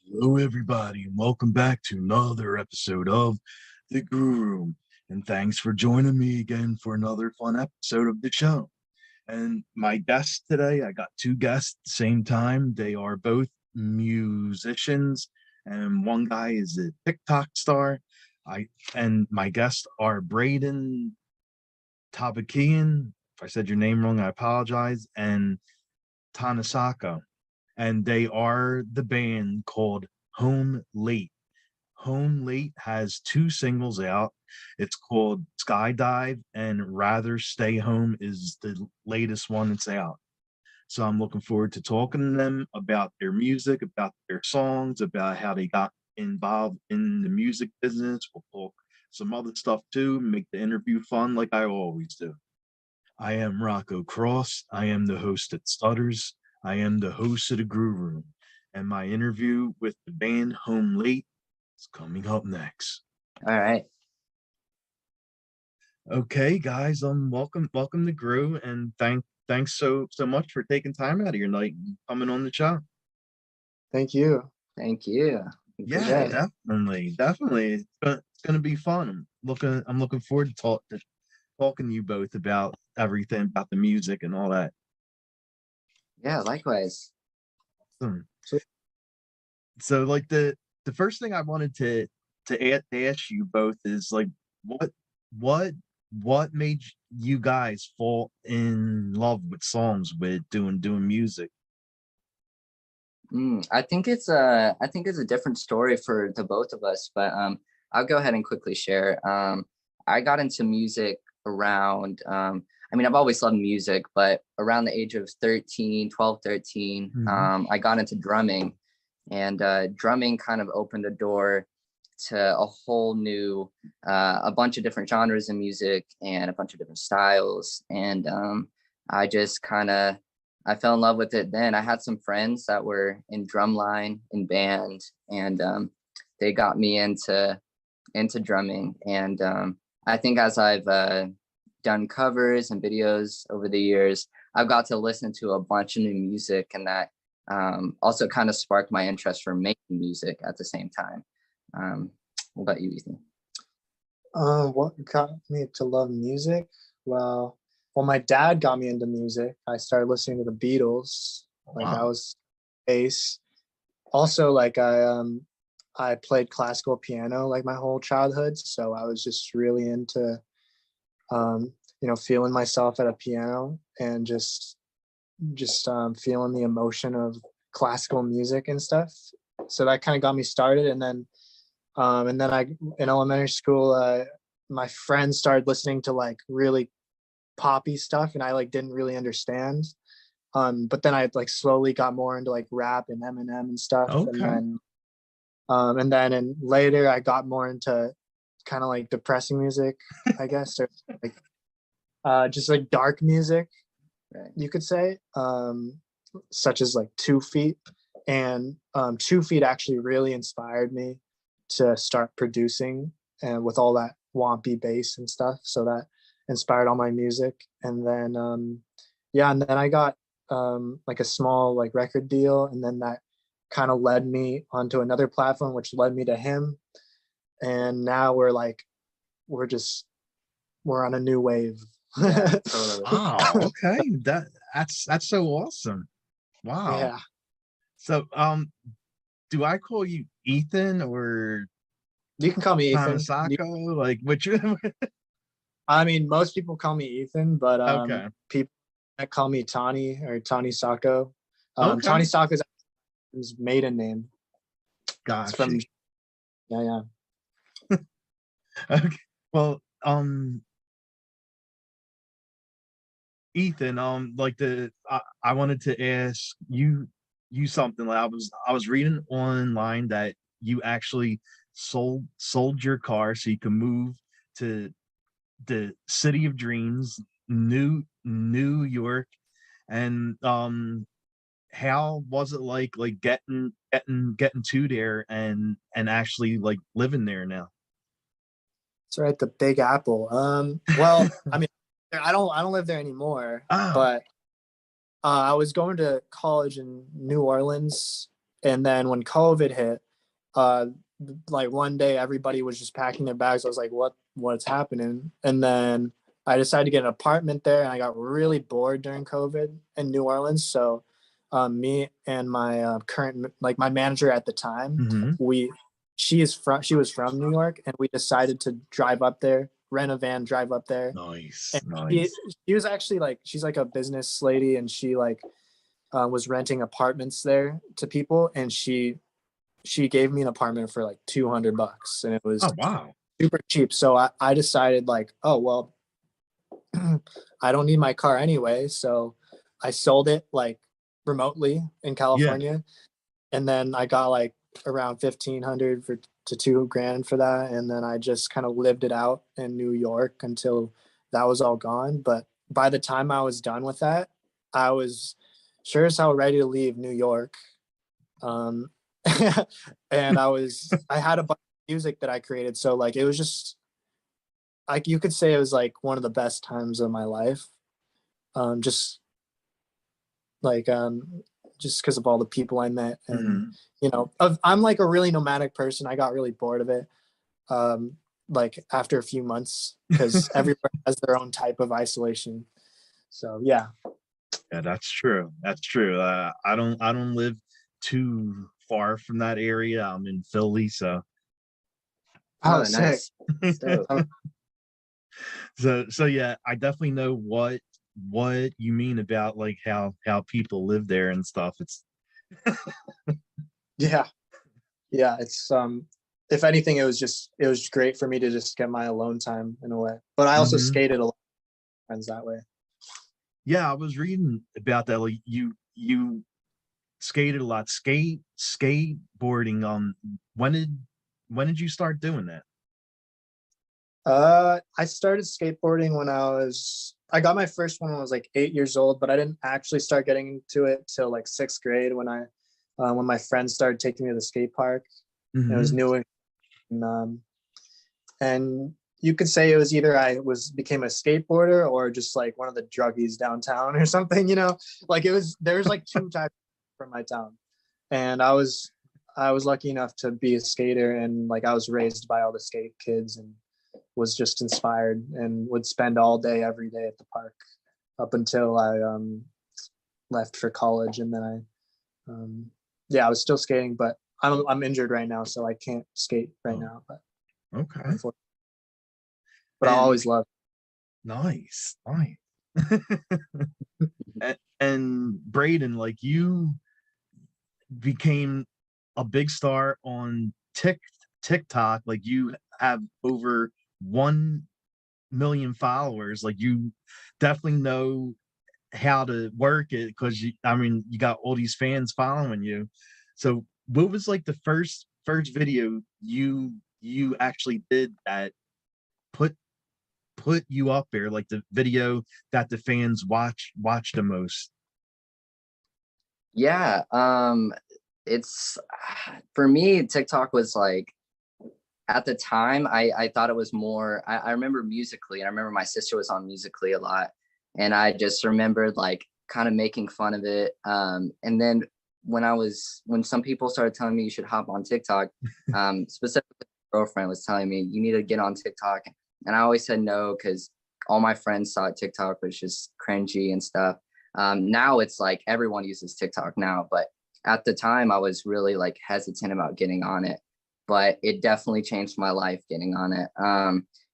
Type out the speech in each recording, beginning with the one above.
Hello, everybody, and welcome back to another episode of the Grue Room. And thanks for joining me again for another fun episode of the show. And my guests today, I got two guests at the same time. They are both musicians, and one guy is a TikTok star. And my guests are Brayden Tabakian. If I said your name wrong, I apologize. And Tanisako, and they are the band called Home Late. Home Late has two singles out. It's called SkyDive, and Rather Stay Home is the latest one that's out. So I'm looking forward to talking to them about their music, about their songs, about how they got involved in the music business. We'll talk some other stuff too, make the interview fun like I always do. I am Rocco Cross. I am the host at Stutters. I am the host of the Grue Room, and my interview with the band Home Late is coming up next. All right. Okay, guys, welcome to Grue, and thanks so much for taking time out of your night and coming on the show. Thank you. Thank you. Yeah, definitely. It's gonna be fun. I'm looking forward to talking to you both about everything about the music and all that. Yeah, likewise. So like the first thing I wanted to ask you both is like what made you guys fall in love with songs, with doing music? I think it's a different story for the both of us, but I'll go ahead and quickly share. I got into music around I've always loved music, but around the age of 12, 13, I got into drumming, and drumming kind of opened a door to a whole new, a bunch of different genres of music and a bunch of different styles. And I just I fell in love with it then. I had some friends that were in drumline, in band, and they got me into drumming. And I think as I've done covers and videos over the years, I've got to listen to a bunch of new music, and that also kind of sparked my interest for making music at the same time. What about you, Ethan? What got me to love music? Well, my dad got me into music. I started listening to the Beatles. Like, wow. That was bass. Also, like I played classical piano like my whole childhood, so I was just really into feeling myself at a piano and just feeling the emotion of classical music and stuff. So that kind of got me started. And then in elementary school, my friends started listening to like really poppy stuff, and I like didn't really understand. But then I like slowly got more into like rap and Eminem and stuff. Okay. And then later I got more into kind of like depressing music, I guess, or like just like dark music, you could say, such as like 2 Feet. And 2 Feet actually really inspired me to start producing, and with all that wompy bass and stuff. So that inspired all my music. And then and then I got like a small like record deal, and then that kind of led me onto another platform, which led me to him. And now we're on a new wave. Yeah, totally. Oh, okay. That's so awesome. Wow. Yeah. So do I call you Ethan or You can call me Ethan. Tanisako? Like which? I mean, most people call me Ethan, but Okay. people that call me Tani or Tanisako. Okay. Tanisako is his maiden name. Gotcha. It's from yeah. Okay. Well, Ethan, I wanted to ask you something. Like I was reading online that you actually sold your car so you can move to the city of dreams, New York, and how was it like getting to there and actually like living there now? It's right, the Big Apple. Well, I mean, I don't live there anymore, but I was going to college in New Orleans, And then when COVID hit, like one day everybody was just packing their bags. I was like, what's happening? And then I decided to get an apartment there, and I got really bored during COVID in New Orleans. So me and my current, like my manager at the time, she was from New York, and we decided to drive up there, rent a van, drive up there. Nice, And nice. she was actually like, she's like a business lady, and she like was renting apartments there to people, and she gave me an apartment for like $200, and it was wow, super cheap. So I decided like, oh well, I don't need my car anyway, so I sold it like remotely in California, and then I got like around 1,500 to $2,000 for that, and then I just kind of lived it out in New York until that was all gone. But by the time I was done with that, I was sure as hell ready to leave New York. And I had a bunch of music that I created, so like it was just like, you could say it was like one of the best times of my life, just like just because of all the people I met. And you know, I'm like a really nomadic person. I got really bored of it like after a few months, because everywhere has their own type of isolation. So yeah, that's true. I don't live too far from that area. I'm in Philly, so nice. So yeah, I definitely know what you mean about like how people live there and stuff. It's yeah, it's if anything, it was great for me to just get my alone time in a way. But I also skated a lot with friends that way. Yeah, I was reading about that. Like you skated a lot. Skateboarding. When did you start doing that? I started skateboarding when I got my first one when I was like 8 years old, but I didn't actually start getting into it till like 6th grade when my friends started taking me to the skate park. And it was new, and you could say it was either I became a skateboarder or just like one of the druggies downtown or something, you know. Like there was like two types from my town, and I was lucky enough to be a skater, and like I was raised by all the skate kids and was just inspired and would spend all day every day at the park up until I left for college. And then I was still skating, but I'm injured right now, so I can't skate right now. But okay, but I'll always love. Nice. And Brayden, like you became a big star on TikTok. Like you have over 1 million followers. Like you definitely know how to work it, because you got all these fans following you. So what was like the first video you actually did that put you up there, like the video that the fans watch the most? Yeah, it's for me, TikTok was like, at the time I thought it was more, I remember Musically, and I remember my sister was on Musically a lot, and I just remembered like kind of making fun of it. And then when some people started telling me you should hop on TikTok, specifically my girlfriend was telling me you need to get on TikTok, and I always said no because all my friends thought TikTok was just cringy and stuff. Now it's like everyone uses TikTok now, but at the time I was really like hesitant about getting on it. But it definitely changed my life getting on it.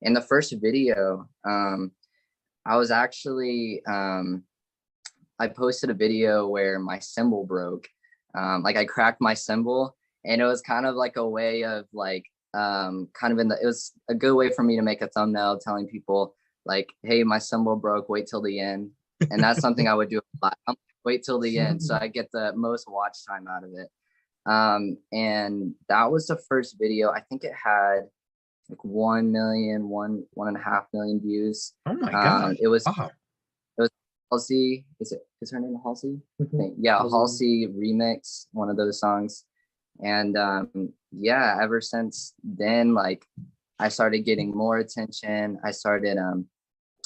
In the first video, I was actually, I posted a video where my cymbal broke. Like I cracked my cymbal, and it was kind of like a way of like, it was a good way for me to make a thumbnail telling people like, hey, my cymbal broke, wait till the end. And that's something I would do a lot. I'm like, wait till the end so I get the most watch time out of it. And that was the first video. I think it had like 1 million, 1.5 million views. Oh my god! It was Halsey. Is her name Halsey? Yeah, Halsey remix, one of those songs. And yeah, ever since then, like I started getting more attention. I started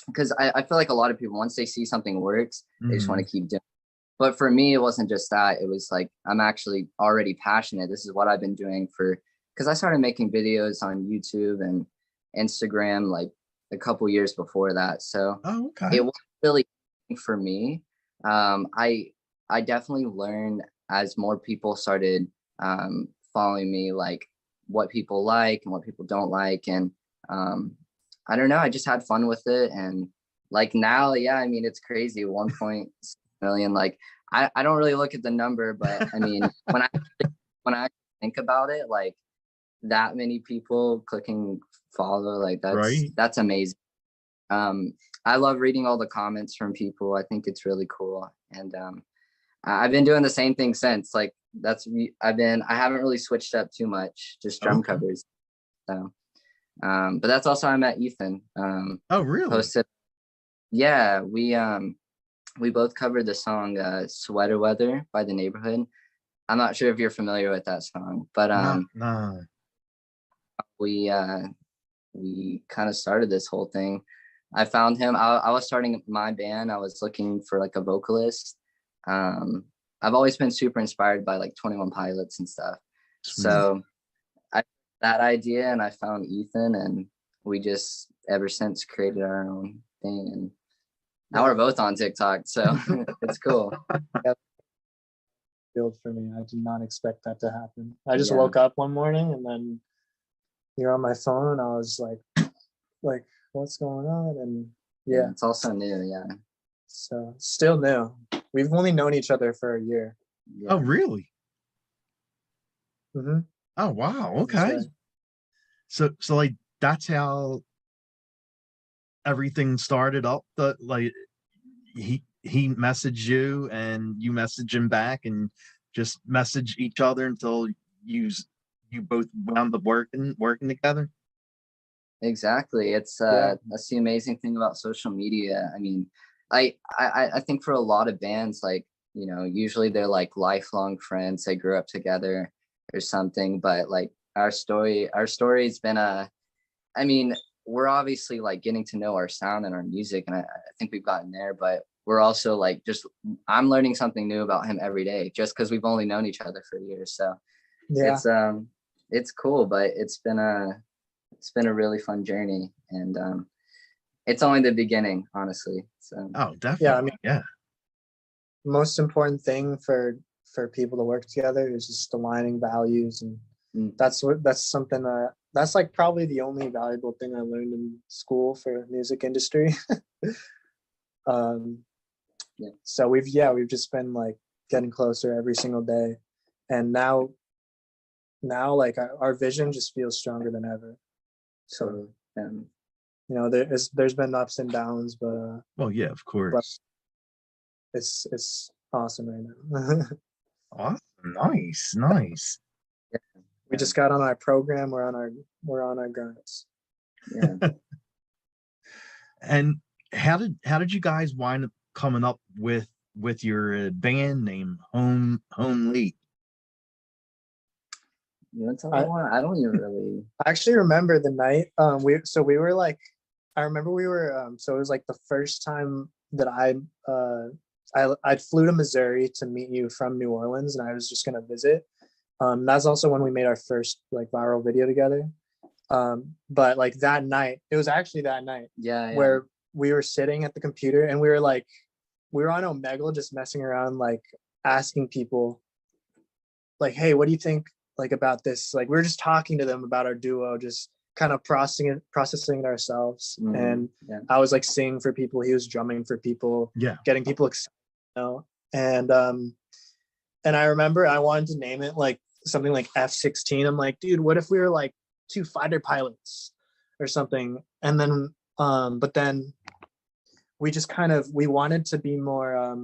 because I feel like a lot of people, once they see something works, they just want to keep doing it. But for me, it wasn't just that. It was like, I'm actually already passionate. This is what I've been doing because I started making videos on YouTube and Instagram like a couple years before that. So it was really for me. I definitely learned as more people started following me, like what people like and what people don't like. And I don't know, I just had fun with it. And like now, yeah, I mean, it's crazy. 1.6 million. Like I don't really look at the number, but I mean, when I think about it, like that many people clicking follow, like that's amazing. I love reading all the comments from people. I think it's really cool. And I've been doing the same thing since. Like I haven't really switched up too much, just drum covers. So but that's also how I met Ethan. Oh really? Posted. Yeah, we both covered the song Sweater Weather by The Neighborhood. I'm not sure if you're familiar with that song, but no. We kind of started this whole thing. I found him. I was starting my band. I was looking for like a vocalist. I've always been super inspired by like 21 Pilots and stuff. So I that idea, and I found Ethan, and we just ever since created our own thing. And now we're both on TikTok, so it's cool. Field for me. I did not expect that to happen. I just woke up one morning and then you're on my phone. I was like, what's going on? And yeah, it's also new. Yeah. So still new. We've only known each other for a year. Yeah. Oh, really? Mm-hmm. Oh, wow. Okay. Right. So like that's how everything started up. He messaged you and you messaged him back and just message each other until you both wound up working together. Exactly. It's that's the amazing thing about social media. I mean, I think for a lot of bands, like, you know, usually they're like lifelong friends, they grew up together or something, but like our story's been I mean, we're obviously like getting to know our sound and our music, and I think we've gotten there, but we're also like I'm learning something new about him every day just because we've only known each other for years. So it's cool, but it's been a really fun journey, and it's only the beginning, honestly. So definitely. Yeah, I mean, most important thing for people to work together is just aligning values, and that's something that's like probably the only valuable thing I learned in school for music industry. So we've just been like getting closer every single day, and now like our vision just feels stronger than ever. So you know, there's been ups and downs, but well, yeah, of course, it's awesome right now. Awesome. Nice. We just got on our program. We're on our guns. Yeah. And how did you guys wind up coming up with your band name, Home Late? You want to tell me more? I don't even really. I actually remember the night. We were like, I remember we were. So it was like the first time that I flew to Missouri to meet you from New Orleans, and I was just gonna visit. That's also when we made our first like viral video together. But like that night, it was actually that night. Yeah. Where we were sitting at the computer and we were on Omegle just messing around, like asking people like, hey, what do you think like about this? Like we were just talking to them about our duo, just kind of processing it ourselves. And I was like singing for people, he was drumming for people, getting people excited, you know. And I remember I wanted to name it like something like F-16. I'm like, dude, what if we were like 2 fighter pilots or something? And then but then we just we wanted to be more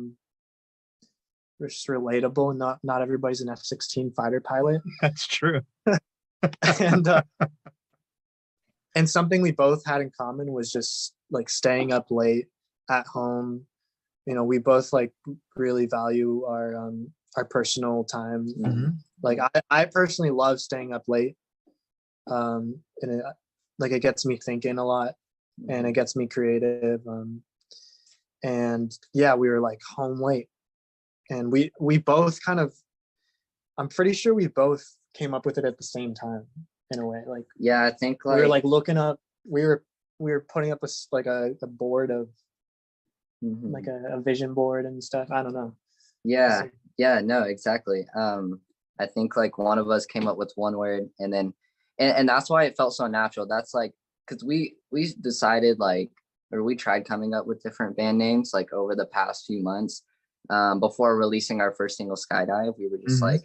just relatable, and not everybody's an F-16 fighter pilot. That's true. And something we both had in common was just like staying up late at home. You know, we both like really value our personal time. Mm-hmm. Like I personally love staying up late. And it gets me thinking a lot, and it gets me creative. And yeah, we were like home late. and we both kind of, I'm pretty sure we both came up with it at the same time in a way. Like, yeah, I think we were like looking up, we were putting up a board of like a vision board and stuff. I don't know. Yeah, yeah, no, exactly. I think like one of us came up with one word, and then and that's why it felt so natural. That's like, because we decided like, or we tried coming up with different band names like over the past few months. Before releasing our first single, SkyDive, we were just like,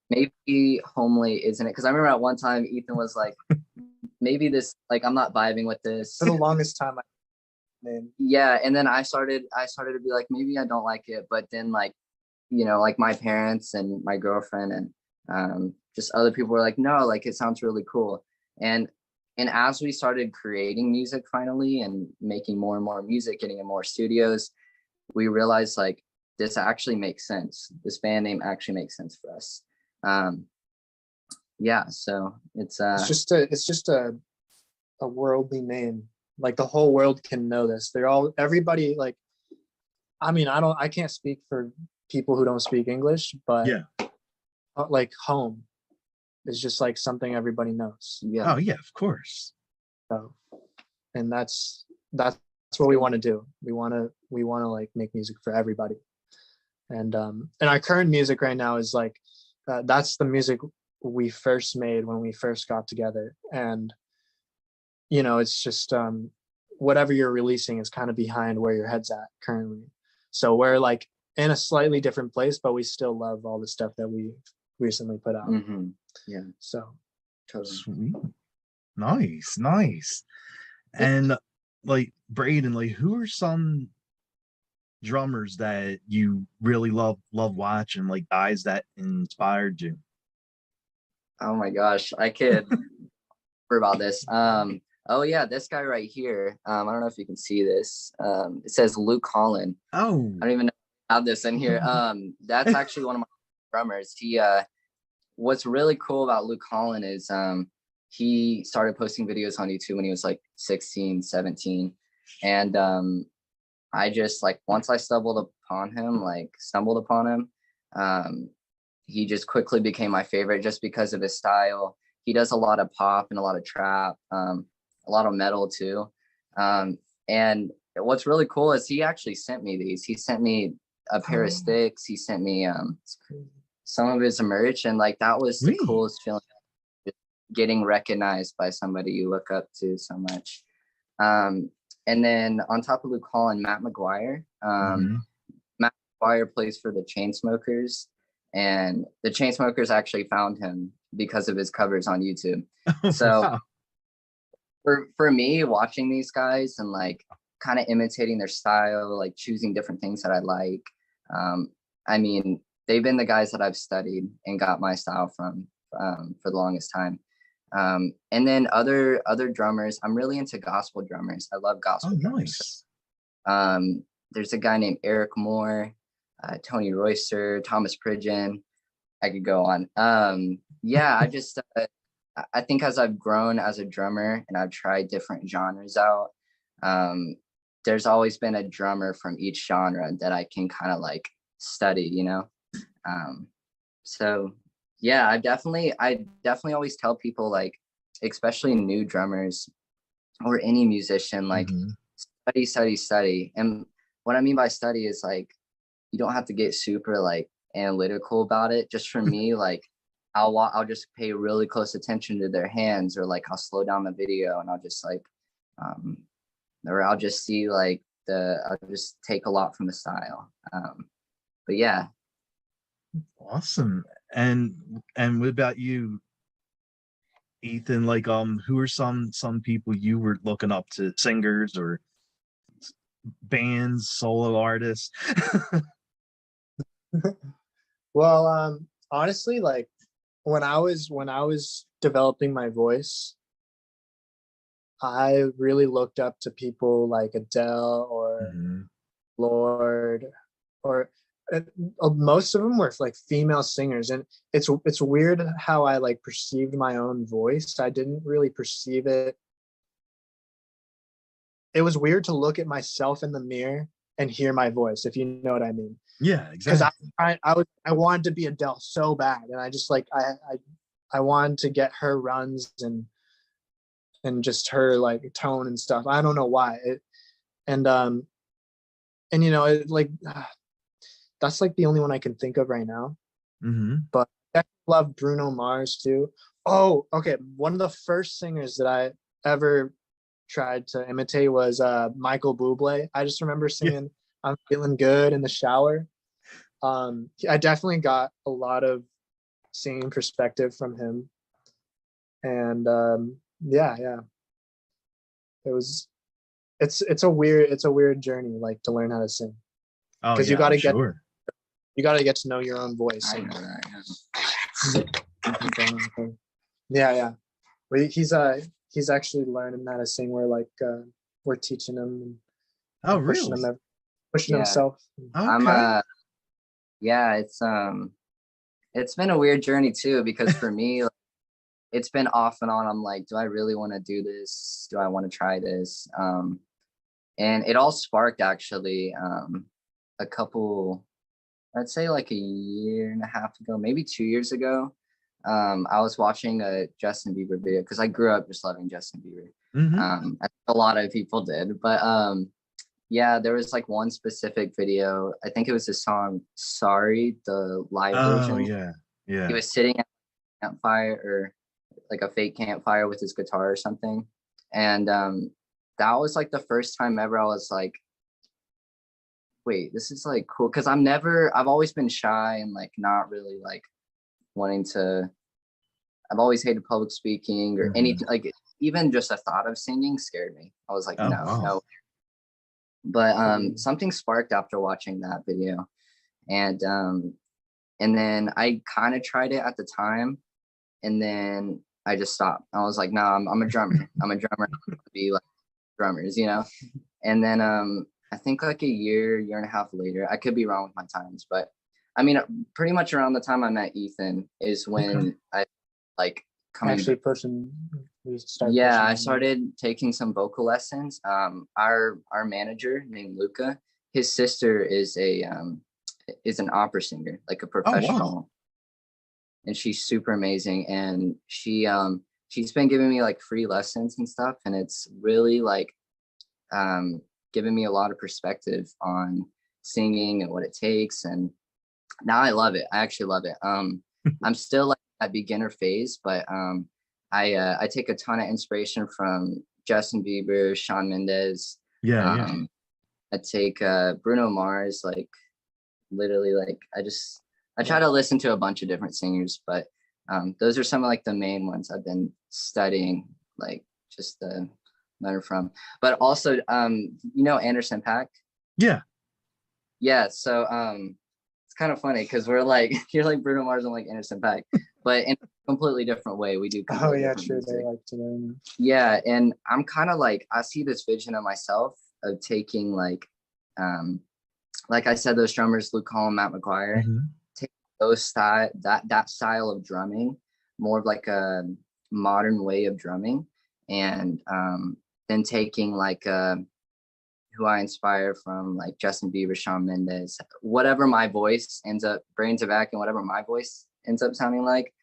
maybe Homely isn't it? Because I remember at one time Ethan was like, maybe this, like, I'm not vibing with this. For the longest time, yeah, and then I started to be like, maybe I don't like it, but then like, you know, like my parents and my girlfriend and just other people were like, no, like it sounds really cool. And as we started creating music finally and making more and more music, getting in more studios, we realized like this actually makes sense. This band name actually makes sense for us. Yeah, so it's just a worldly name. Like the whole world can know this. Everybody, like, I mean, I can't speak for people who don't speak English, but yeah, like home is just like something everybody knows. Yeah. Oh yeah, of course. So, and that's what we want to do. We want to like make music for everybody. And our current music right now is like, that's the music we first made when we first got together. And, you know, it's just, whatever you're releasing is kind of behind where your head's at currently. So we're like in a slightly different place, but we still love all the stuff that we recently put out. Yeah. So totally. Sweet. Nice. And like Brayden, like who are some drummers that you really love watching, like guys that inspired you? Oh my gosh, I could about this. Oh yeah, this guy right here. I don't know if you can see this. It says Luke Holland. Oh, I don't even know how this in here. That's actually one of my drummers. He what's really cool about Luke Holland is he started posting videos on YouTube when he was like 16, 17. And I just like, once I stumbled upon him, he just quickly became my favorite just because of his style. He does a lot of pop and a lot of trap, a lot of metal too. And what's really cool is he actually sent me these. He sent me a pair of sticks. He sent me some of his merch, and like that was the coolest feeling, getting recognized by somebody you look up to so much. And then on top of Luke Holland, Matt McGuire. Matt McGuire plays for the Chainsmokers, and the Chainsmokers actually found him because of his covers on YouTube. So wow. For me, watching these guys and like kind of imitating their style, like choosing different things that I like. I mean, they've been the guys that I've studied and got my style from for the longest time. And then other drummers, I'm really into gospel drummers. I love gospel drummers. Nice. There's a guy named Eric Moore, Tony Royster, Thomas Pridgeon. I could go on. Yeah, I just I think as I've grown as a drummer and I've tried different genres out, there's always been a drummer from each genre that I can kind of like study, you know? So yeah, I definitely always tell people, like, especially new drummers or any musician, like study. And what I mean by study is like, you don't have to get super like analytical about it. Just for me, like I'll just pay really close attention to their hands, or like I'll slow down the video and I'll just like, or I'll just see like I'll just take a lot from the style. But yeah. Awesome. And what about you, Ethan? Like, who are some people you were looking up to, singers or bands, solo artists? Well, honestly, like when I was developing my voice, I really looked up to people like Adele or Lord, or most of them were like female singers. And it's weird how I like perceived my own voice. I didn't really perceive it. It was weird to look at myself in the mirror and hear my voice, if you know what I mean. Yeah, Because exactly. I wanted to be Adele so bad, and I just like I wanted to get her runs and just her like tone and stuff. I don't know why. And you know, like that's like the only one I can think of right now. Mm-hmm. But I love Bruno Mars too. Oh, okay. One of the first singers that I ever tried to imitate was Michael Bublé. I just remember singing "I'm Feeling Good" in the shower. I definitely got a lot of singing perspective from him, and yeah, it was. It's a weird journey, like, to learn how to sing, Oh because yeah, I'm sure. you got to get to know your own voice. I know that. Yeah. But he's actually learning how to sing. We're teaching him Oh and pushing really? pushing Yeah. himself. I'm Okay. yeah, it's been a weird journey too, because for me, like, it's been off and on. I'm like, do I really want to do this? Do I want to try this? And it all sparked actually a couple, I'd say like a year and a half ago, maybe 2 years ago. I was watching a Justin Bieber video because I grew up just loving Justin Bieber. Mm-hmm. I think a lot of people did, but yeah, there was like one specific video. I think it was the song "Sorry," the live Oh version. yeah, He yeah. was sitting at a campfire, or like a fake campfire, with his guitar or something, and that was like the first time ever I was like, wait, this is like cool, because I've always been shy and like not really like wanting to. I've always hated public speaking or Mm-hmm. anything, like even just the thought of singing scared me. I was like, Oh no, wow. no. But something sparked after watching that video, and then I kind of tried it at the time, and then I just stopped. I was like, no, I'm a drummer. I'm a drummer. Be like drummers, you know. And then I think like a year and a half later, I could be wrong with my times, but I mean, pretty much around the time I met Ethan is when I like coming. Actually pushing. Yeah, I started taking some vocal lessons. Our manager named Luca, his sister is an opera singer, like a Oh wow. professional, and she's super amazing. And she's been giving me like free lessons and stuff, and it's really like given me a lot of perspective on singing and what it takes. And now I love it. I actually love it. I'm still like at beginner phase, but I take a ton of inspiration from Justin Bieber, Shawn Mendes. Yeah. I take Bruno Mars, like literally, like I try to listen to a bunch of different singers, but those are some of like the main ones I've been studying, like just to learn from. But also, you know Anderson .Paak? Yeah. Yeah, so it's kind of funny because we're like, you're like Bruno Mars and like Anderson .Paak, but in a completely different way. We do. Oh yeah, true. music. They like to learn. Yeah, and I'm kind of like, I see this vision of myself of taking like I said, those drummers, Luke Hall and Matt McGuire, take that style of drumming, more of like a modern way of drumming, and then taking like who I inspire from, like Justin Bieber, Shawn Mendes, whatever my voice ends up, Brayden Tabakian, whatever my voice ends up sounding like,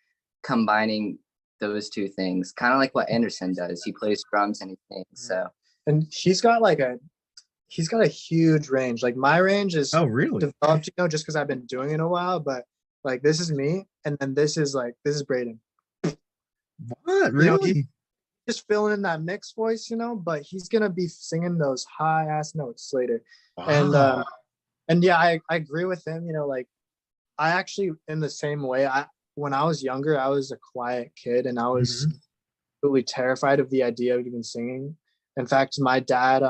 combining those two things, kind of like what Anderson does. He plays drums and he sings. So, and he's got a huge range. Like my range is developed, you know, just because I've been doing it a while. But like this is me, and then this is Brayden. What, really? You know, just filling in that mixed voice, you know, but he's gonna be singing those high ass notes later. Wow. And yeah, I agree with him. You know, like I actually, in the same way, when I was younger, I was a quiet kid, and I was really terrified of the idea of even singing. In fact, my dad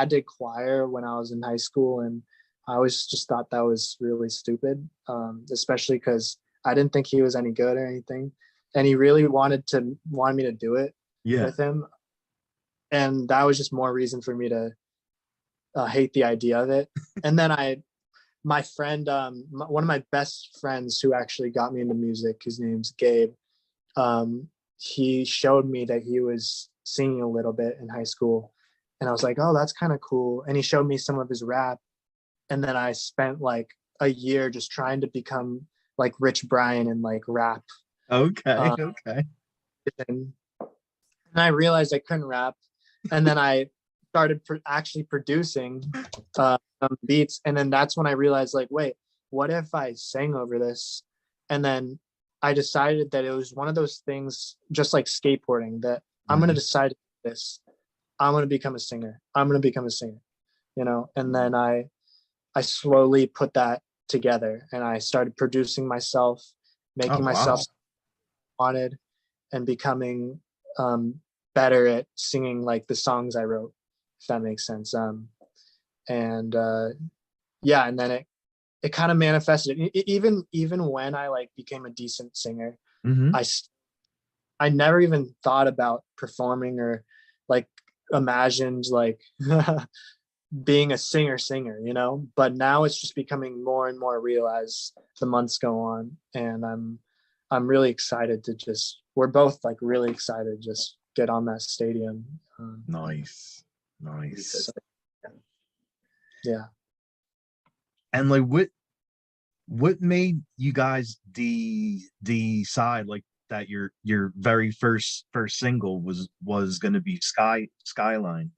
did choir when I was in high school, and I always just thought that was really stupid, especially because I didn't think he was any good or anything, and he really wanted me to do it with him, and that was just more reason for me to hate the idea of it. And then my friend, one of my best friends who actually got me into music, his name's Gabe. He showed me that he was singing a little bit in high school, and I was like, oh, that's kind of cool. And he showed me some of his rap, and then I spent like a year just trying to become like Rich Brian and like rap. Okay. Okay. And I realized I couldn't rap, and then I started actually producing some beats, and then that's when I realized, like, wait, what if I sang over this? And then I decided that it was one of those things, just like skateboarding, that I'm going to decide this. I'm going to become a singer. I'm going to become a singer, you know? And then I slowly put that together, and I started producing myself, making myself wanted, and becoming better at singing like the songs I wrote, if that makes sense. And then it kind of manifested. Even when I like became a decent singer, I never even thought about performing or like imagined like being a singer, you know. But now it's just becoming more and more real as the months go on, and I'm really excited to just. We're both like really excited to just get on that stadium. Nice. Yeah. And like, what made you guys decide like that your very first single was going to be Skyline?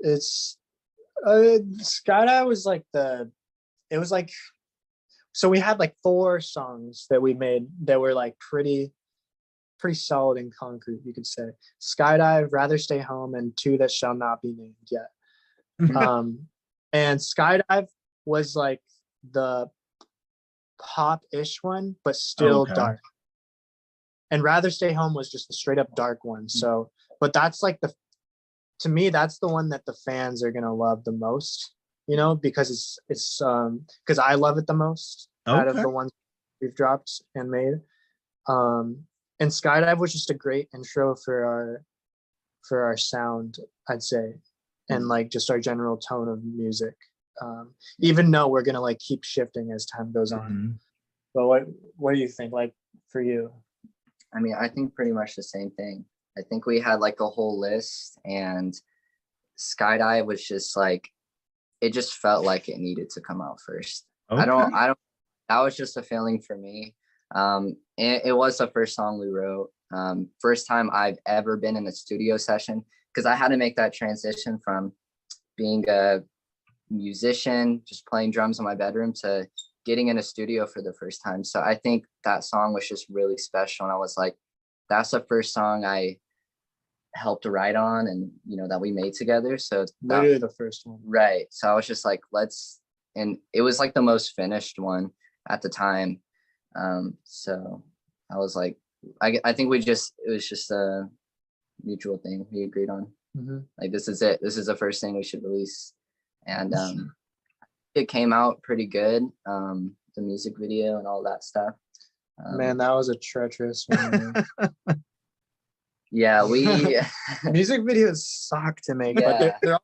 It's SkyDive was like it was like, so we had like 4 songs that we made that were like pretty solid and concrete, you could say. SkyDive, Rather Stay Home, and 2 that shall not be named yet. And SkyDive was like the pop-ish one, but still dark. And Rather Stay Home was just a straight up dark one. So, but that's like to me, that's the one that the fans are gonna love the most, you know, because it's because I love it the most out of the ones we've dropped and made. And SkyDive was just a great intro for our sound, I'd say, and like just our general tone of music. Even though we're gonna like keep shifting as time goes on. But what do you think, like, for you? I mean, I think pretty much the same thing. I think we had like a whole list, and SkyDive was just like, it just felt like it needed to come out first. I don't, that was just a feeling for me. It was the first song we wrote. First time I've ever been in a studio session, because I had to make that transition from being a musician, just playing drums in my bedroom, to getting in a studio for the first time. So I think that song was just really special. And I was like, that's the first song I helped to write on, and, you know, that we made together. So literally the first one. Right. So I was just like, and it was like the most finished one at the time. So I was like, I think it was just a mutual thing we agreed on. Like, this is it. This is the first thing we should release. And it came out pretty good. The music video and all that stuff. Man, that was a treacherous one. Yeah, music videos suck to make, yeah. but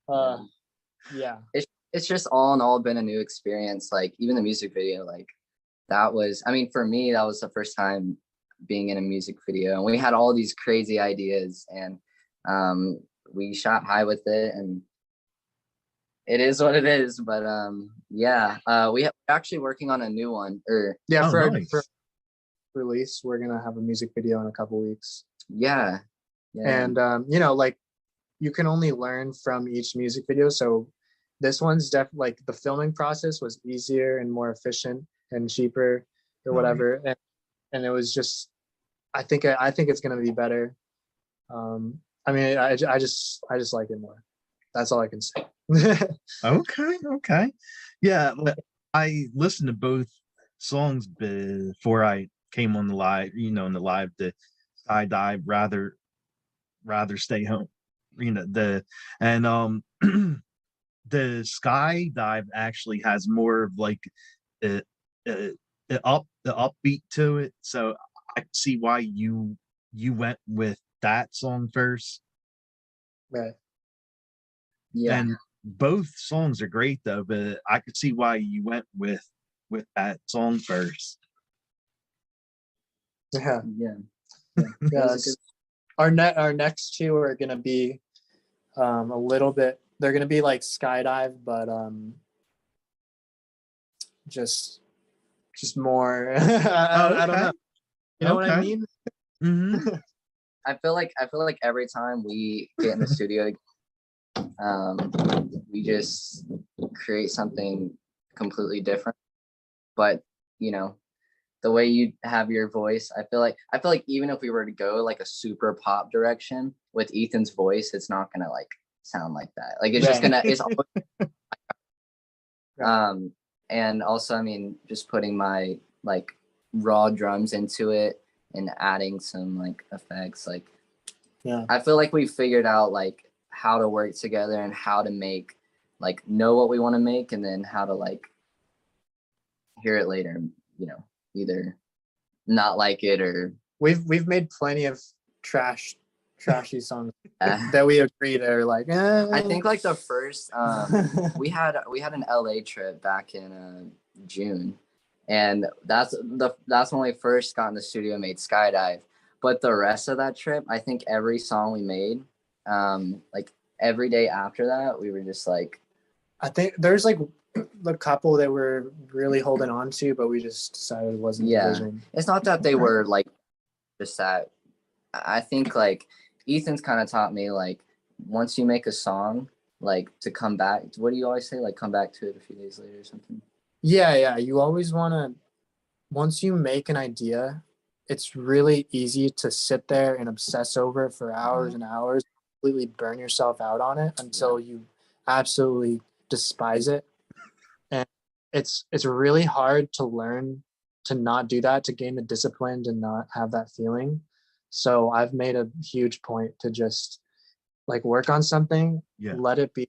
they're yeah. It's just all in all been a new experience. Like, even the music video, like, that was, I mean, for me, that was the first time being in a music video, and we had all these crazy ideas, and we shot high with it, and it is what it is. But we're actually working on a new one. For release, we're gonna have a music video in a couple weeks. Yeah. And you know, like, you can only learn from each music video. So this one's definitely, like, the filming process was easier and more efficient and cheaper or whatever. And it was just, I think it's gonna be better. I mean, I just like it more. That's all I can say. Okay. Yeah, I listened to both songs before I came on the live, the SkyDive, rather stay home, the SkyDive actually has more of like the upbeat to it, so I can see why you went with that song first. Right. Yeah. And both songs are great though, but I could see why you went with that song first. Yeah. Yeah, It was a good. our next two are gonna be a little bit. They're gonna be like SkyDive, but just more. I don't Okay. know. You know what I Okay. mean? Mm-hmm. I feel like every time we get in the studio, we just create something completely different. But you know, the way you have your voice, I feel like even if we were to go like a super pop direction with Ethan's voice, it's not gonna like sound like that. Like it's just Right. gonna it's always, Right. and also I mean just putting my like raw drums into it and adding some like effects. Like Yeah. I feel like we figured out like how to work together and how to make like know what we want to make and then how to like hear it later, you know, either not like it or We've made plenty of trashy songs uh, that we agreed are like. I think like the first we had an LA trip back in June, and that's when we first got in the studio and made SkyDive. But the rest of that trip, I think every song we made, like every day after that, we were just like, I think there's like the couple that we're really holding on to, but we just decided it wasn't the yeah. vision. It's not that they were like just that. I think like Ethan's kind of taught me like once you make a song, like to come back. What do you always say? Like come back to it a few days later or something. Yeah. You always want to, once you make an idea, it's really easy to sit there and obsess over it for hours and hours, completely burn yourself out on it until you absolutely despise it. And it's really hard to learn to not do that, to gain the discipline to not have that feeling. So I've made a huge point to just like work on something, Yeah. let it be,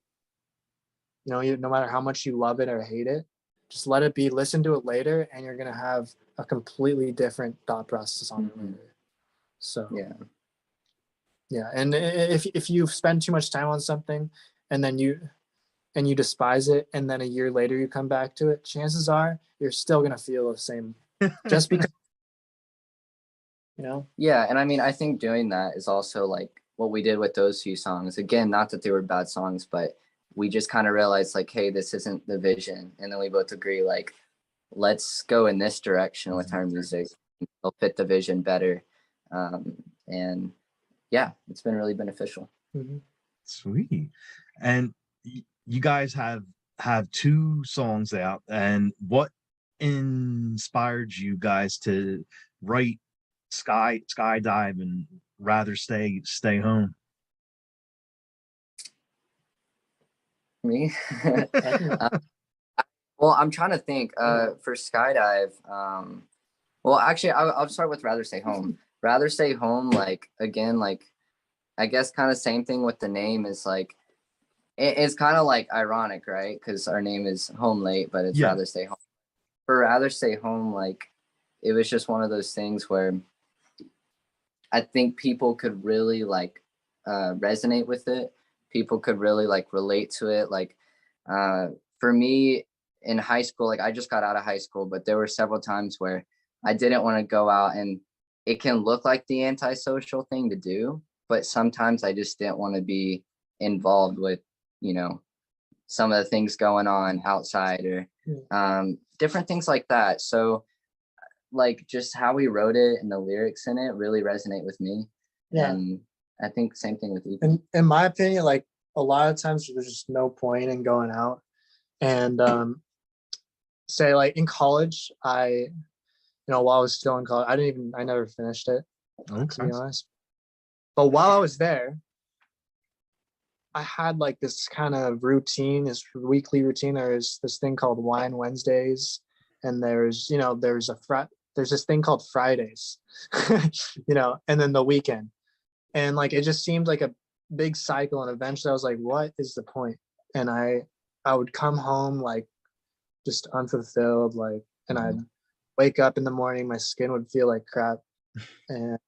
no matter how much you love it or hate it, just let it be, listen to it later, and you're going to have a completely different thought process on it later. So yeah. And if you spend too much time on something and then you despise it, and then a year later you come back to it, chances are you're still going to feel the same, just because, Yeah, and I mean I think doing that is also like what we did with those few songs. Again, not that they were bad songs, but we just kind of realized like, hey, this isn't the vision, and then we both agree like, let's go in this direction with our music. It'll fit the vision better, and yeah, it's been really beneficial. Sweet. And you guys have two songs out, and what inspired you guys to write SkyDive and Rather Stay Home? Me? Well, I'm trying to think for SkyDive. Well, actually, I'll start with Rather Stay Home. Rather Stay Home, like, again, like, I guess kind of same thing with the name is like, it's kind of like ironic, right? Because our name is Home Late, but it's Rather Stay Home. For Rather Stay Home, like, it was just one of those things where I think people could really like resonate with it. People could really like relate to it. Like for me in high school, like I just got out of high school, but there were several times where I didn't want to go out, and it can look like the antisocial thing to do, but sometimes I just didn't want to be involved with, some of the things going on outside or different things like that. So like just how we wrote it and the lyrics in it really resonate with me. Yeah. And I think same thing with Ethan. In my opinion, like a lot of times there's just no point in going out. And say like in college, while I was still in college, I never finished it, to be honest. But while I was there, I had like this kind of routine, this weekly routine. There's this thing called Wine Wednesdays, and there's this thing called Fridays, and then the weekend. And like, it just seemed like a big cycle. And eventually I was like, what is the point? And I would come home like just unfulfilled, like, and I'd wake up in the morning, my skin would feel like crap. And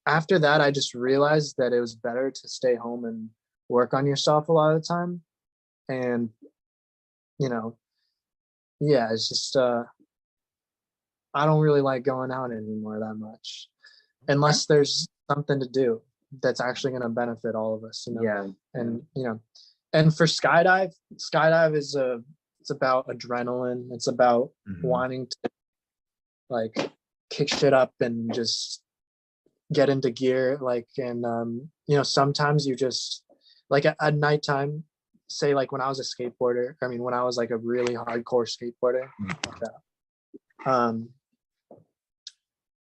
after that, I just realized that it was better to stay home and work on yourself a lot of the time. And, it's just, I don't really like going out anymore that much, unless there's something to do that's actually going to benefit all of us, you know? Yeah. And, you know, and for skydive is it's about adrenaline. It's about wanting to like kick shit up and just get into gear. Like, and, you know, sometimes you just like at nighttime, say like when I was a skateboarder, I mean, when I was like a really hardcore skateboarder,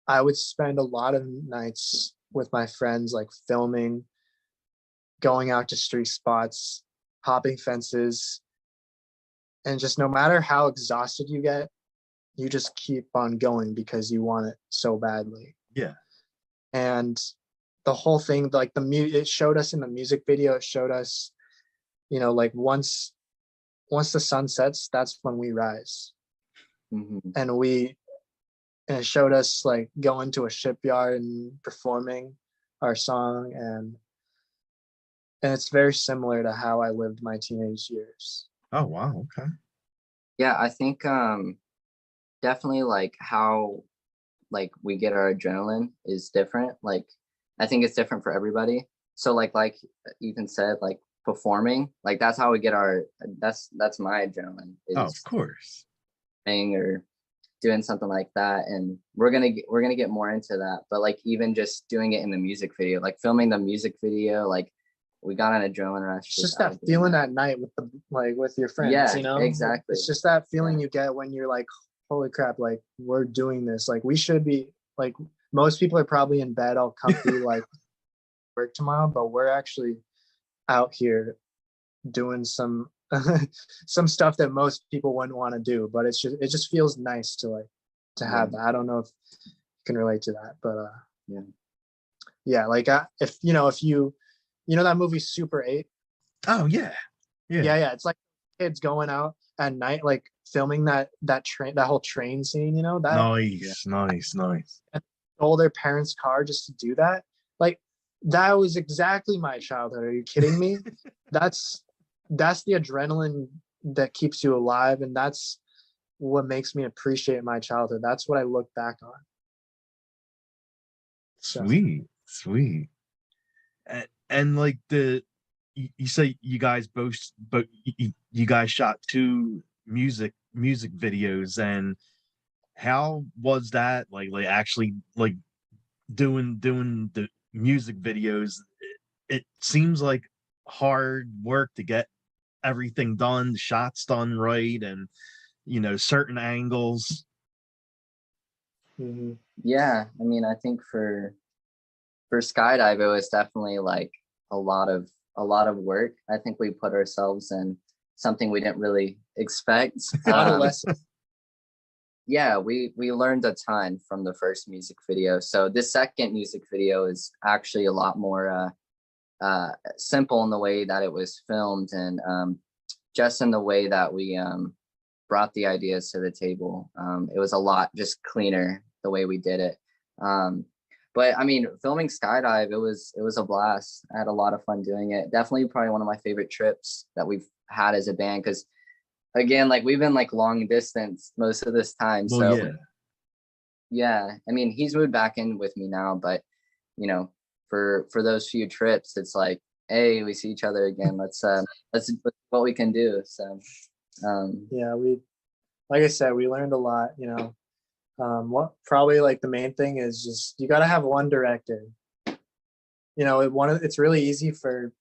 I would spend a lot of nights with my friends, like filming, going out to street spots, hopping fences, and just no matter how exhausted you get, you just keep on going because you want it so badly. Yeah. And the whole thing, like it showed us in the music video, it showed us, you know, like once the sun sets, that's when we rise. And it showed us like going to a shipyard and performing our song, and it's very similar to how I lived my teenage years. Oh wow, okay. Yeah, I think definitely like how like we get our adrenaline is different. Like I think it's different for everybody. So like Ethan said, like performing, like that's how we get our that's my adrenaline is of course. Or doing something like that, and we're gonna get more into that. But like even just doing it in the music video, like filming the music video, like we got an adrenaline rush. It's just that feeling at night with your friends. Yeah, you know, exactly. It's just that feeling you get when you're like, holy crap, like we're doing this. Like we should be, like most people are probably in bed all comfy, like work tomorrow, but we're actually out here doing some stuff that most people wouldn't want to do. But it just feels nice to have that. I don't know if you can relate to that, but yeah, like if you know that movie Super 8. Oh yeah. It's like kids going out at night, like filming that whole train scene, you know, that nice and stole their parents' car just to do that. Like that was exactly my childhood. Are you kidding me? That's the adrenaline that keeps you alive, and that's what makes me appreciate my childhood. That's what I look back on. Sweet. And like you say you guys both, but you guys shot 2 music videos, and how was that like actually like doing the music videos? It seems like hard work to get everything done, the shots done right, and you know, certain angles. Yeah, I mean, I think for SkyDive, it was definitely like a lot of work. I think we put ourselves in something we didn't really expect. Yeah, we learned a ton from the first music video. So this second music video is actually a lot more simple in the way that it was filmed, and just in the way that we brought the ideas to the table. It was a lot just cleaner the way we did it. But I mean, filming SkyDive, it was a blast. I had a lot of fun doing it. Definitely probably one of my favorite trips that we've had as a band, because again, like we've been like long distance most of this time. Well, so yeah, I mean, he's moved back in with me now, but you know, for those few trips, it's like, hey, we see each other again. Let's what we can do. So yeah, we, like I said, we learned a lot, you know. What probably like the main thing is just you got to have one director. You know, it's really easy for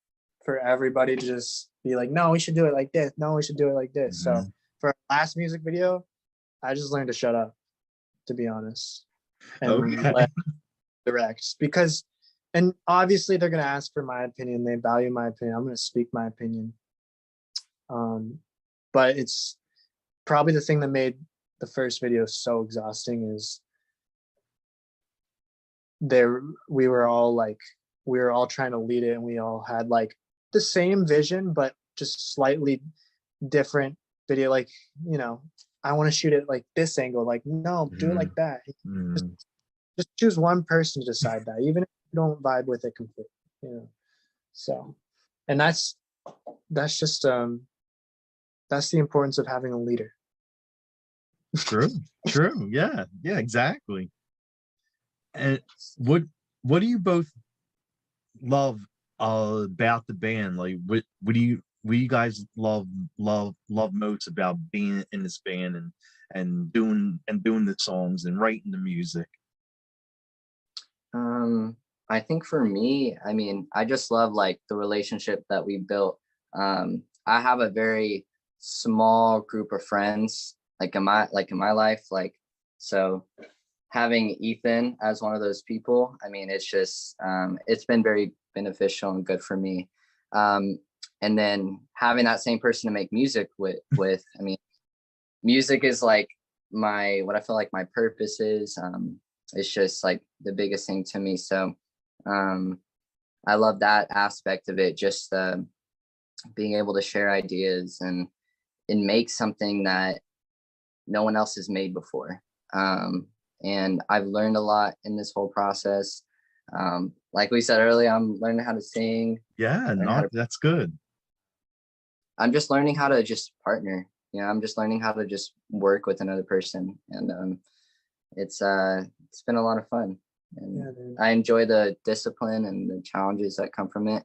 everybody to just be like, no, we should do it like this. No, we should do it like this. So for our last music video, I just learned to shut up, to be honest, and let direct, because, and obviously they're gonna ask for my opinion. They value my opinion. I'm gonna speak my opinion. But it's probably the thing that made the first video so exhausting is we were all trying to lead it, and we all had like the same vision but just slightly different video. Like, you know, I want to shoot it like this angle, like no, do it like that. Just choose one person to decide that, even if you don't vibe with it completely, you know. So, and that's just that's the importance of having a leader. True, true. Yeah, yeah, exactly. And what do you both love about the band? Like what do you guys love most about being in this band and doing the songs and writing the music? Um, I think for me, I mean, I just love like the relationship that we built. I have a very small group of friends, like in my life, like so having Ethan as one of those people, I mean, it's just it's been very beneficial and good for me. Um, and then having that same person to make music with, I mean, music is like my what I feel like my purpose is. It's just like the biggest thing to me. So um, I love that aspect of it. Just being able to share ideas and make something that no one else has made before. And I've learned a lot in this whole process. Like we said earlier, I'm learning how to sing. Yeah, Learning how not to, that's good. I'm just learning how to just partner. You know, I'm just learning how to just work with another person, and it's been a lot of fun. And Yeah, I enjoy the discipline and the challenges that come from it.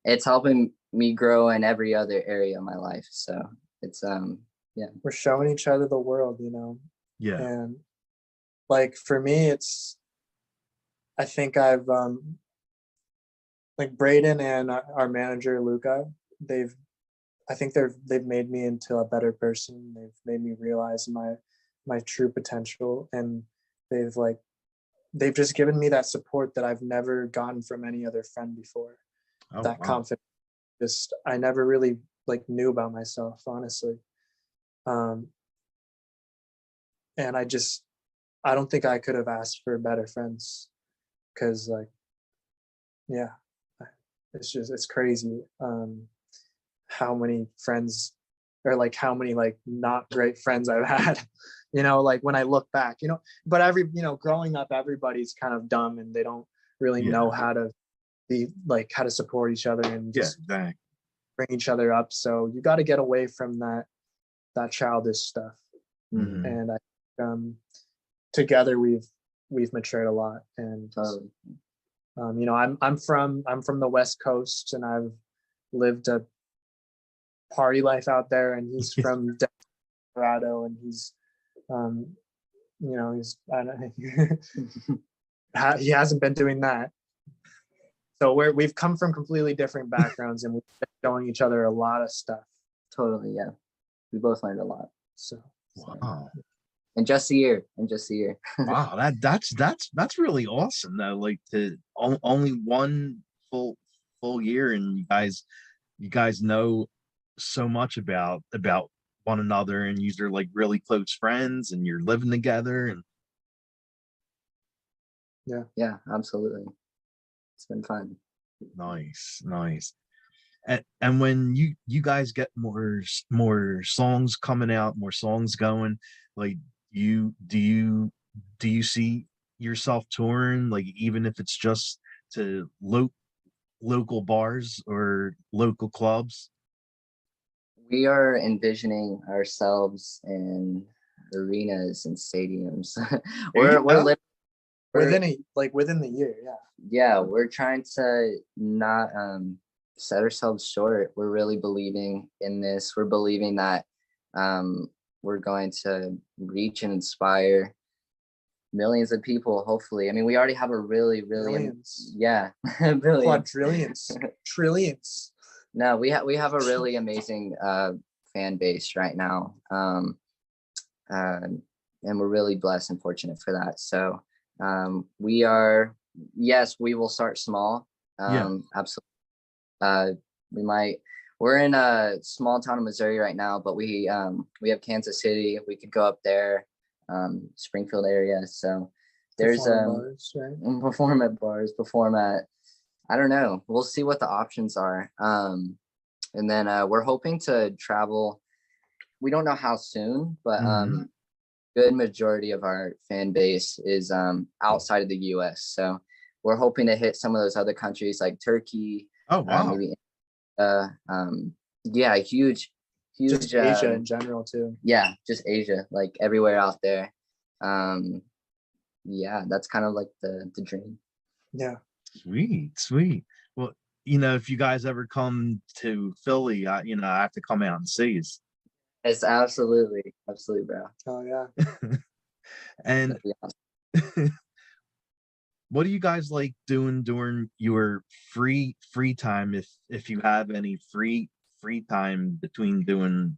It's helping me grow in every other area of my life. So it's yeah. we're showing each other the world, Yeah. and like for me, I think I've like Brayden and our manager Luca, they've I think they've made me into a better person. They've made me realize my true potential, and they've like they've just given me that support that I've never gotten from any other friend before. Oh That wow. confidence, just I never really like knew about myself, honestly. Um, and I don't think I could have asked for better friends, because like yeah, it's crazy how many friends, or like how many like not great friends I've had. Like when I look back, but growing up, everybody's kind of dumb and they don't really Yeah. know how to be like how to support each other and Yeah, just exactly. bring each other up. So you got to get away from that childish stuff. Mhm. And I together we've matured a lot. And Totally. I'm from the West Coast, and I've lived a party life out there, and he's from Colorado, and he's he's I don't, he hasn't been doing that. So we've come from completely different backgrounds, and we've been showing each other a lot of stuff. Totally, yeah. We both learned a lot. So Wow. In just a year. In just a year. Wow, that's really awesome though. Like only one full year, and you guys know so much about one another, and you're like really close friends, and you're living together, and Yeah, absolutely. It's been fun. nice, nice. And when you guys get more songs coming out, more songs going, like do you see yourself touring, like even if it's just to local bars or local clubs? We are envisioning ourselves in arenas and stadiums. There you we're go. living within the year, yeah. Yeah, we're trying to not set ourselves short. We're really believing in this. We're believing that we're going to reach and inspire millions of people, hopefully. I mean, we already have a really Millions, yeah, billions, quadrillions, trillions. No, we have a really amazing fan base right now. And we're really blessed and fortunate for that. So yes, we will start small. Yeah. Absolutely. We might. We're in a small town of Missouri right now, but we have Kansas City. We could go up there, Springfield area. So there's Bars, right? perform at bars, perform at, I don't know. We'll see what the options are. And then we're hoping to travel. We don't know how soon, but good majority of our fan base is outside of the US. So we're hoping to hit some of those other countries like Turkey, Oh wow. maybe yeah, huge huge just Asia in general too. Yeah, just Asia, like everywhere out there. Yeah, that's kind of like the dream. Yeah. Sweet. Well, if you guys ever come to Philly, I have to come out and see you. It's absolutely, bro. Oh yeah. And what do you guys like doing during your free time, if you have any free time between doing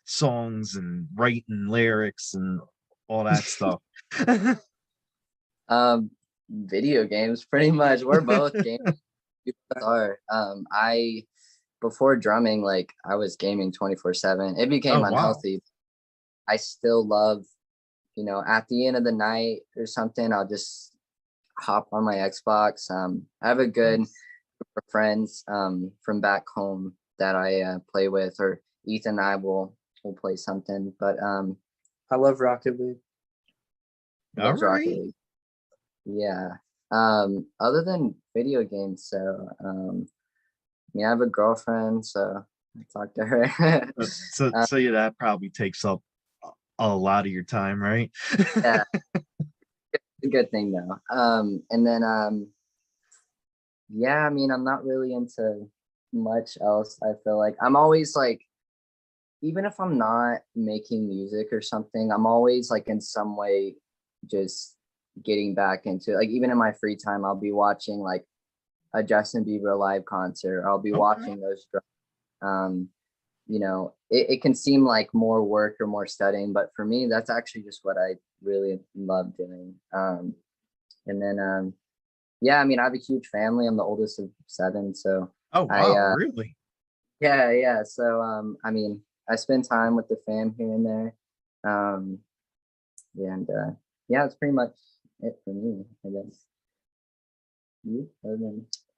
songs and writing lyrics and all that stuff? Video games, pretty much. We're both gamers. We both are. I before drumming, like I was gaming 24/7. It became unhealthy. I still love, at the end of the night or something, I'll just hop on my Xbox. I have a good group of friends from back home that I play with, or Ethan and I will play something. But I love Rocket League. All right. Rocket League. Yeah. Other than video games, so I have a girlfriend, so I talk to her. so yeah, that probably takes up a lot of your time, right? Yeah. It's a good thing though. And then yeah, I'm not really into much else. I feel like I'm always like, even if I'm not making music or something, I'm always like in some way just getting back into it. Like even in my free time, I'll be watching like a Justin Bieber live concert. I'll be watching those. It can seem like more work or more studying, but for me, that's actually just what I really love doing. And then, yeah, I have a huge family. I'm the oldest of 7, so. Oh wow, really? Yeah. So, I spend time with the fam here and there. Yeah, it's pretty much it for me, I guess.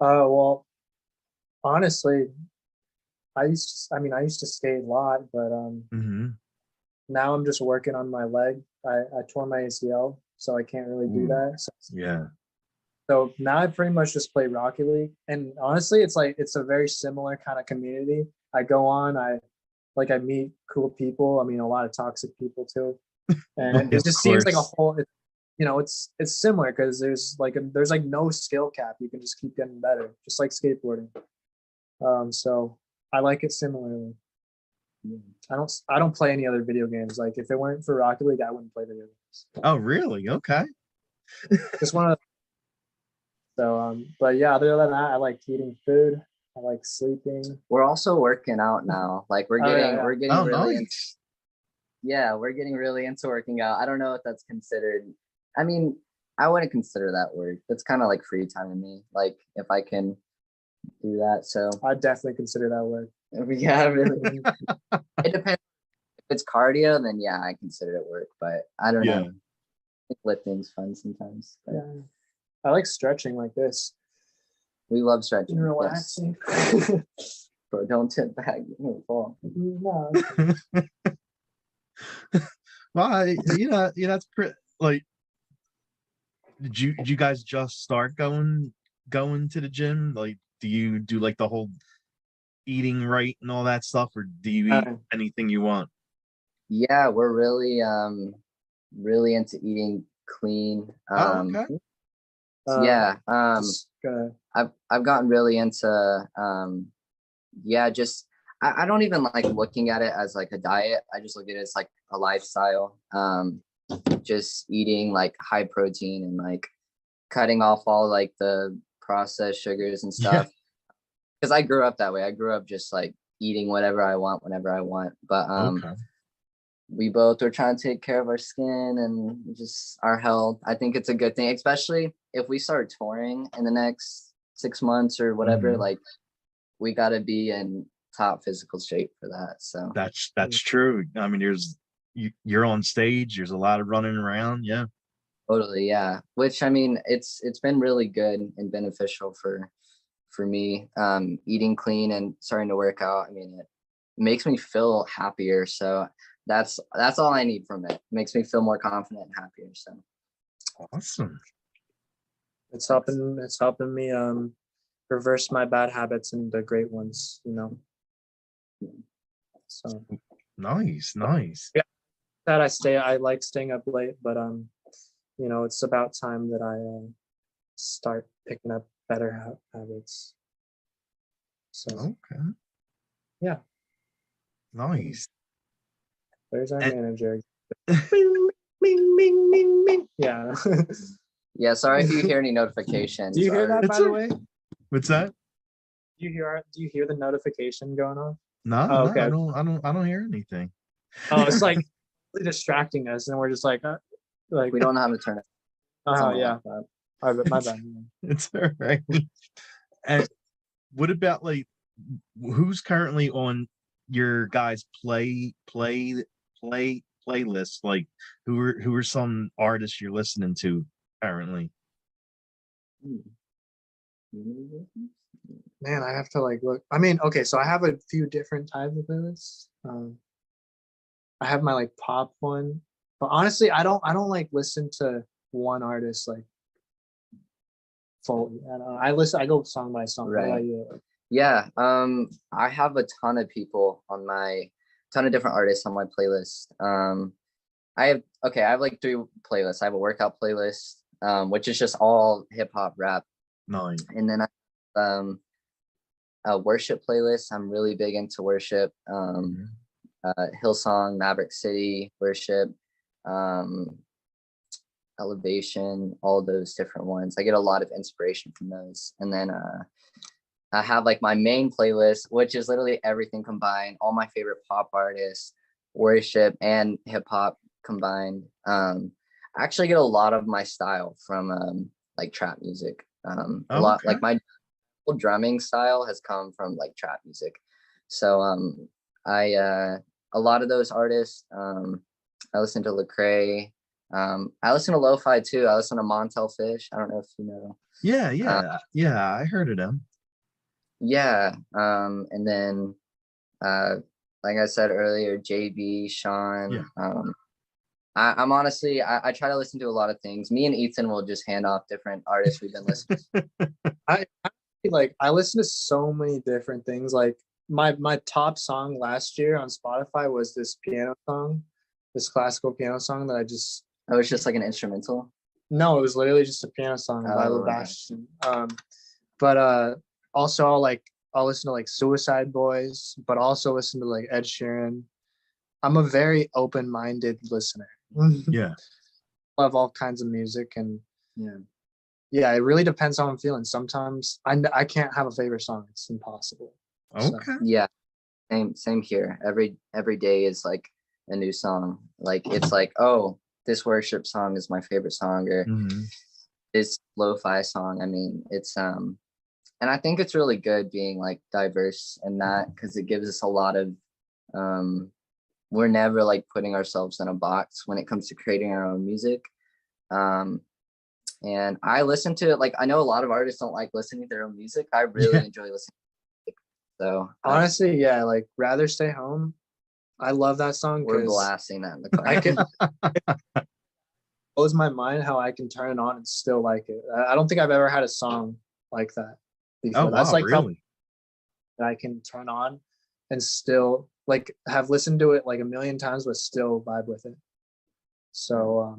Well, honestly, I used to skate a lot, but now I'm just working on my leg. I tore my ACL, so I can't really do that. So now I pretty much just play Rocket League, and honestly, it's a very similar kind of community. I go on, I meet cool people. A lot of toxic people too, and it just seems like a whole. It's similar because there's no skill cap. You can just keep getting better, just like skateboarding. So I like it similarly. I don't play any other video games. Like if it weren't for Rocket League, I wouldn't play video games. Oh really? Okay. Just one of. So but yeah, other than that, I like eating food. I like sleeping. We're also working out now. Like we're getting really into, we're getting really into working out. I don't know if that's considered. I wouldn't consider that work. That's kind of like free time to me. Like if I can do that. So I definitely consider that work. Yeah, really. It depends. If it's cardio, then yeah, I consider it work. But I don't know. I think lifting's fun sometimes. But. Yeah. I like stretching like this. We love stretching. And relaxing. Yes. Bro, don't tip back. You'll fall. No. Well, that's pretty. Like, did you guys just start going to the gym? Like, do you do like the whole eating right and all that stuff, or do you eat anything you want? Yeah, we're really really into eating clean. Okay. Yeah. I've gotten really into just I don't even like looking at it as like a diet. I just look at it as like a lifestyle. Just eating like high protein and like cutting off all like the processed sugars and stuff. Because I grew up that way. I grew up just like eating whatever I want whenever I want. But we both are trying to take care of our skin and just our health. I think it's a good thing, especially if we start touring in the next 6 months or whatever. Like we got to be in top physical shape for that. So that's true. You're on stage. There's a lot of running around. Yeah. Totally. Yeah. Which it's been really good and beneficial for me. Eating clean and starting to work out. It makes me feel happier. So that's all I need from it. It makes me feel more confident and happier. So awesome. It's helping me reverse my bad habits into great ones, So Nice. yeah, that I like staying up late, but it's about time that I start picking up better habits. So Okay. yeah, Nice. there's our And- manager. Bing, bing, bing, bing, bing. Yeah. Yeah, sorry if you hear any notifications. Do you hear that, It's by the a- way? What's that? Do you hear the notification going on? No, Oh, no, okay. I don't hear anything. Oh, it's like really distracting us, and we're just like We don't know how to turn it. oh yeah. Like All right, my bad. It's all right. And what about like who's currently on your guys' playlist? Like who are some artists you're listening to currently? Man, I have to like look. I mean, okay, so I have a few different types of playlists. I have my like pop one, but honestly, I don't like listen to one artist like fully. I go song by song. What about Right. you? Yeah, I have a ton of people on ton of different artists on my playlist. I have like 3 playlists. I have a workout playlist, which is just all hip hop, rap, Nice. and then a worship playlist. I'm really big into worship. Hillsong, Maverick City, worship, elevation, all those different ones. I get a lot of inspiration from those. And then I have like my main playlist, which is literally everything combined, all my favorite pop artists, worship and hip hop combined. I actually get a lot of my style from like trap music. A lot like my drumming style has come from like trap music. So I a lot of those artists, I listen to Lecrae. I listen to lo-fi too. I listen to Montel Fish. I don't know if you know. Yeah, I heard of them. Yeah. And then like I said earlier, JB, Sean. Yeah. I'm honestly I try to listen to a lot of things. Me and Ethan will just hand off different artists we've been listening to. I listen to so many different things. Like my top song last year on Spotify was this piano song, this classical piano song that I just. Oh, it's just like an instrumental. No, it was literally just a piano song by Sebastian. But also I'll listen to like Suicide Boys, but also listen to like Ed Sheeran. I'm a very open-minded listener. Yeah. Love all kinds of music, and yeah, it really depends how I'm feeling. Sometimes I can't have a favorite song. It's impossible. Okay. So, yeah, same here. Every day is like a new song. Like it's like, oh, this worship song is my favorite song, or this lo-fi song. I mean, it's and I think it's really good being like diverse in that, because it gives us a lot of we're never like putting ourselves in a box when it comes to creating our own music. And I listen to it. Like, I know a lot of artists don't like listening to their own music. I really enjoy listening to music. So honestly, like Rather Stay Home. I love that song. We're blasting that in the car. I can blows my mind how I can turn it on and still like it. I don't think I've ever had a song like that before. Oh, that's wow, like really? That I can turn on and still like have listened to it like a million times, but still vibe with it. So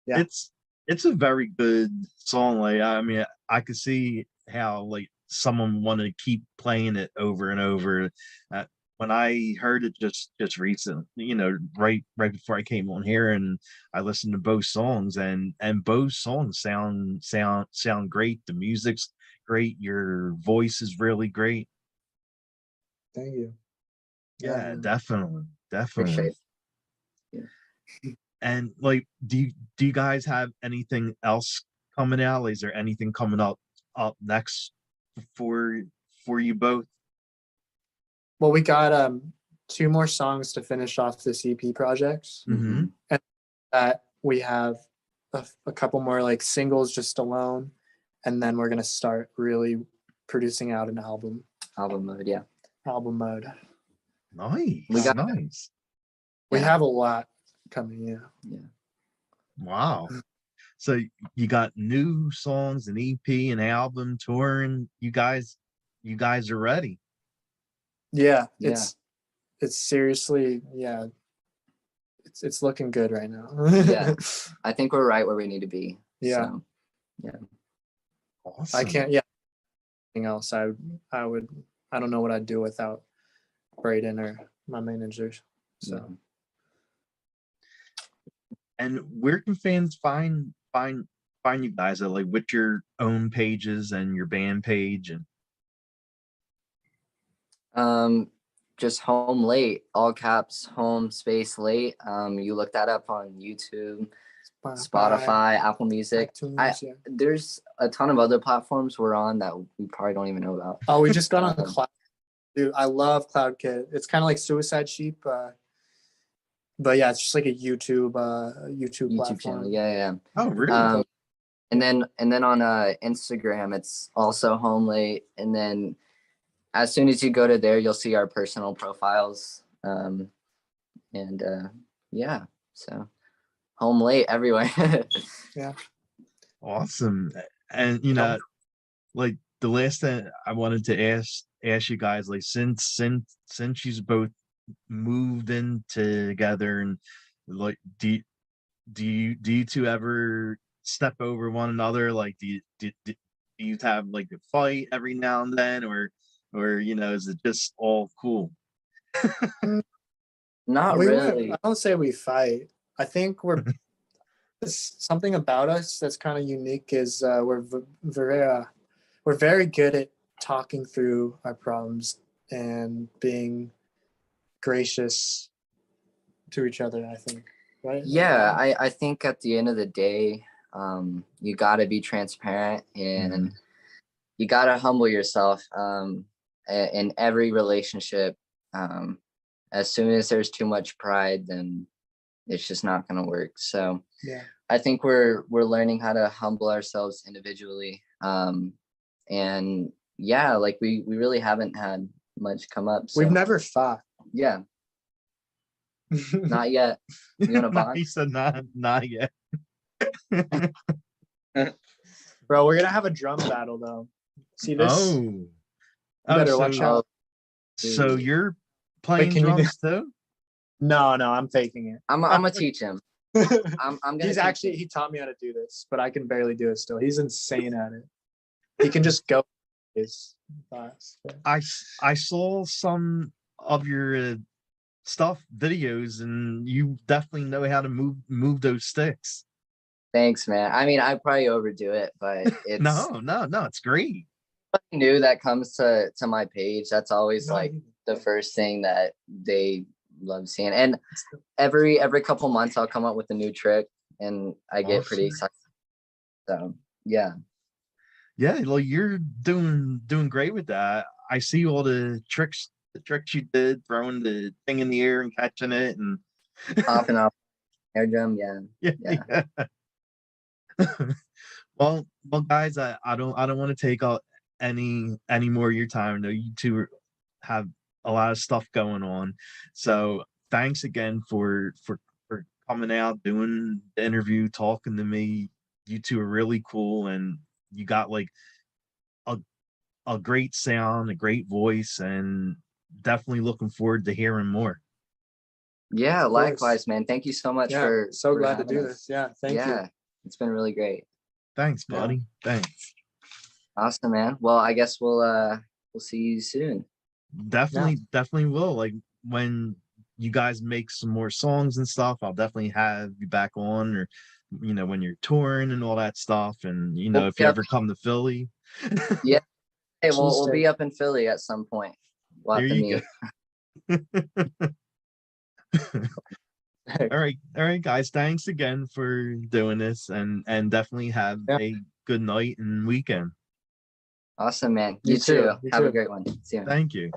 yeah, it's a very good song. Like, I mean, I could see how like someone wanted to keep playing it over and over. When I heard it just recently, right before I came on here, and I listened to both songs, and both songs sound great. The music's great. Your voice is really great. Thank you. Yeah, definitely. Appreciate it. Yeah. And like, do you guys have anything else coming out? Is there anything coming up next for you both? Well, we got 2 more songs to finish off this EP project, and that we have a couple more like singles just alone, and then we're gonna start really producing out an album. Album mode, yeah. Album mode. Nice. Nice. We have a lot coming. Yeah. Wow. So you got new songs, an EP, an album, touring. You guys are ready. Yeah, it's seriously, yeah, it's looking good right now. Yeah. I think we're right where we need to be. Yeah. So, yeah. Awesome. I can't, yeah. Anything else, I don't know what I'd do without Brayden or my managers. So. Yeah. And where can fans find you guys at, like, with your own pages and your band page? And Just Home Late, all caps, home space late. You look that up on YouTube, Spotify, Apple Music. iTunes, yeah. There's a ton of other platforms we're on that we probably don't even know about. Oh, we just got on Cloud. Dude, I love CloudKit. It's kind of like Suicide Sheep, but yeah, it's just like a YouTube platform. Channel. Yeah. Oh, really? And then on Instagram, it's also Home Late. And then as soon as you go to there, you'll see our personal profiles. Yeah, so Home Late everywhere. Yeah. Awesome. And like the last thing I wanted to ask you guys, like, since you both moved in together, and like, do you two ever step over one another? Like, do you have like a fight every now and then, or is it just all cool? Not really. I don't say we fight. I think we're something about us that's kind of unique is we're very good at talking through our problems and being gracious to each other, I think, right? Yeah, I think at the end of the day, you got to be transparent, and you got to humble yourself in every relationship. As soon as there's too much pride, then it's just not going to work. So yeah, I think we're learning how to humble ourselves individually. And yeah, like we really haven't had much come up. So. We've never fought. Yeah. Not yet. You want to box? He said not yet. Bro, we're gonna have a drum battle though. See this? Oh, you better watch out. So you're playing drums too? No, I'm faking it. I'm gonna teach him. I'm gonna. He taught me how to do this, but I can barely do it still. He's insane at it. He can just go his class. I saw some of your stuff videos, and you definitely know how to move those sticks. Thanks, man. I mean, I probably overdo it, but it's no, it's great. New that comes to my page. That's always like the first thing that they love seeing. And every couple months I'll come up with a new trick, and I get pretty excited. So yeah. Well, you're doing great with that. I see all the tricks you did, throwing the thing in the air and catching it and popping off air drum. Yeah. Well, guys, I don't want to take out any more of your time. I know you two have a lot of stuff going on, so thanks again for coming out, doing the interview, talking to me. You two are really cool, and you got like a great sound, a great voice, and definitely looking forward to hearing more. Yeah, likewise, man. Thank you so much for glad to do this. Yeah, thank you. It's been really great. Thanks, buddy. Thanks. Awesome, man. Well, I guess we'll see you soon. Definitely will. Like, when you guys make some more songs and stuff, I'll definitely have you back on, or when you're touring and all that stuff, and if you ever come to Philly. Yeah. Hey, we'll be up in Philly at some point. We'll have to meet. All right, guys. Thanks again for doing this, and definitely have a good night and weekend. Awesome, man. You too. Have a great one. See you. Thank you.